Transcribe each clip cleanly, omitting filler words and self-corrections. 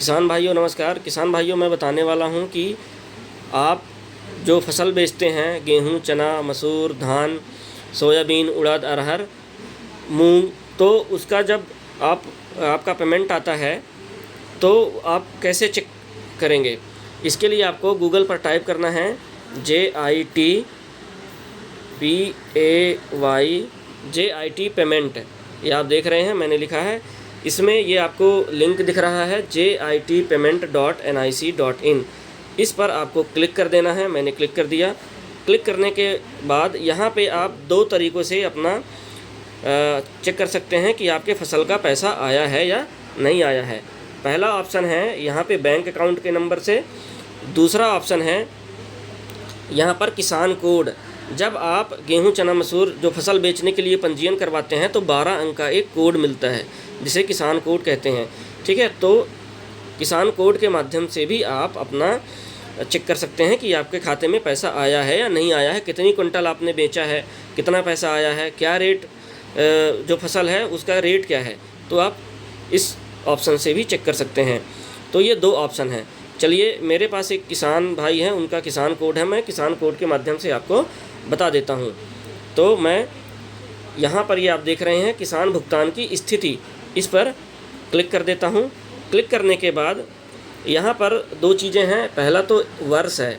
किसान भाइयों नमस्कार। किसान भाइयों मैं बताने वाला हूं कि आप जो फसल बेचते हैं गेहूं, चना, मसूर, धान, सोयाबीन, उड़द, अरहर, मूंग, तो उसका जब आपका पेमेंट आता है तो आप कैसे चेक करेंगे। इसके लिए आपको गूगल पर टाइप करना है JITPAY पेमेंट। ये आप देख रहे हैं मैंने लिखा है, इसमें ये आपको लिंक दिख रहा है JITpayment.nic.in। इस पर आपको क्लिक कर देना है। मैंने क्लिक कर दिया। क्लिक करने के बाद यहाँ पे आप दो तरीक़ों से अपना चेक कर सकते हैं कि आपके फसल का पैसा आया है या नहीं आया है। पहला ऑप्शन है यहाँ पे बैंक अकाउंट के नंबर से। दूसरा ऑप्शन है यहाँ पर किसान कोड। जब आप गेहूं, चना, मसूर जो फसल बेचने के लिए पंजीयन करवाते हैं तो 12 अंक का एक कोड मिलता है जिसे किसान कोड कहते हैं। ठीक है, तो किसान कोड के माध्यम से भी आप अपना चेक कर सकते हैं कि आपके खाते में पैसा आया है या नहीं आया है, कितनी कुंटल आपने बेचा है, कितना पैसा आया है, क्या रेट जो फसल है उसका रेट क्या है। तो आप इस ऑप्शन से भी चेक कर सकते हैं। तो ये दो ऑप्शन हैं। चलिए, मेरे पास एक किसान भाई हैं, उनका किसान कोड है, मैं किसान कोड के माध्यम से आपको बता देता हूँ। तो मैं यहाँ पर ये आप देख रहे हैं किसान भुगतान की स्थिति, इस पर क्लिक कर देता हूँ। क्लिक करने के बाद यहाँ पर दो चीज़ें हैं। पहला तो वर्ष है,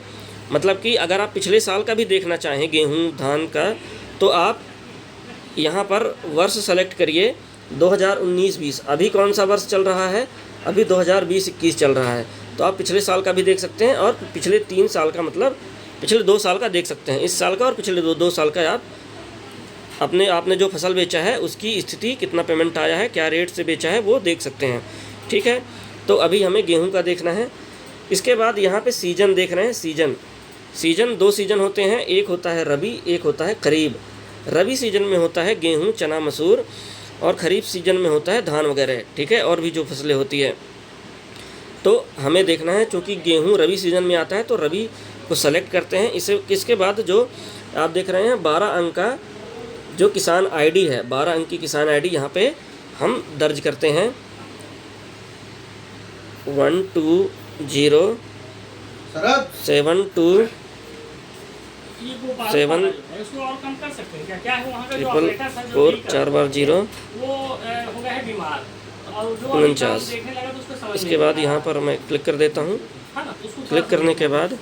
मतलब कि अगर आप पिछले साल का भी देखना चाहें गेहूँ, धान का, तो आप यहाँ पर वर्ष सेलेक्ट करिए 2019-20। अभी कौन सा वर्ष चल रहा है? अभी 2020-21 चल रहा है। तो आप पिछले साल का भी देख सकते हैं और पिछले 3 साल का, मतलब पिछले 2 साल का देख सकते हैं। इस साल का और पिछले दो साल का आप आपने जो फसल बेचा है उसकी स्थिति, कितना पेमेंट आया है, क्या रेट से बेचा है, वो देख सकते हैं। ठीक है, तो अभी हमें गेहूं का देखना है। इसके बाद यहाँ पे सीजन देख रहे हैं। सीजन 2 सीजन होते हैं, एक होता है रबी, एक होता है खरीफ। रबी सीजन में होता है गेहूँ, चना, मसूर, और खरीफ सीजन में होता है धान वगैरह। ठीक है, और भी जो फसलें होती है। तो हमें देखना है, चूँकि गेहूँ रबी सीजन में आता है तो रबी को सेलेक्ट करते हैं। इसके बाद जो आप देख रहे हैं 12 अंक का जो किसान आईडी है, 12 अंक की किसान आईडी यहाँ पे हम दर्ज करते हैं 12072744049। इसके बाद यहाँ पर मैं क्लिक कर देता हूँ। क्लिक करने के बाद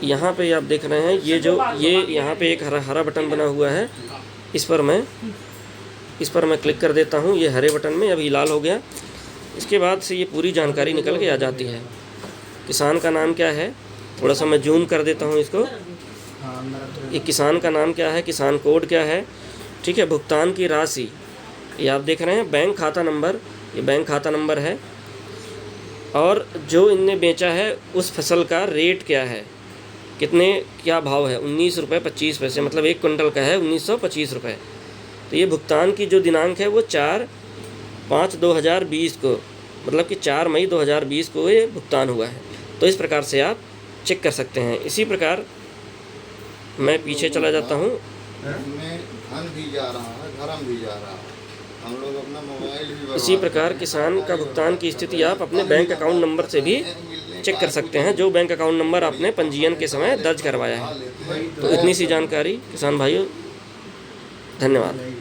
यहाँ पे आप देख रहे हैं ये यहाँ पे एक हरा बटन बना हुआ है, इस पर मैं क्लिक कर देता हूँ। ये हरे बटन में अभी लाल हो गया। इसके बाद से ये पूरी जानकारी निकल के आ जाती है। किसान का नाम क्या है, थोड़ा सा मैं जूम कर देता हूँ इसको। ये किसान का नाम क्या है, किसान कोड क्या है। ठीक है, भुगतान की राशि ये आप देख रहे हैं, बैंक खाता नंबर, ये बैंक खाता नंबर है। और जो इनने बेचा है उस फसल का रेट क्या है, क्या भाव है, 19 रुपये 25 पैसे, मतलब 1 कुंटल का है 1925 रुपये। तो ये भुगतान की जो दिनांक है वो 4/5/2020 को, मतलब कि 4 मई 2020 को ये भुगतान हुआ है। तो इस प्रकार से आप चेक कर सकते हैं। इसी प्रकार मैं पीछे चला जाता हूँ। इसी प्रकार किसान का भुगतान की स्थिति आप अपने बैंक अकाउंट नंबर से भी चेक कर सकते हैं, जो बैंक अकाउंट नंबर आपने पंजीयन के समय दर्ज करवाया है। तो इतनी सी जानकारी किसान भाइयों, धन्यवाद।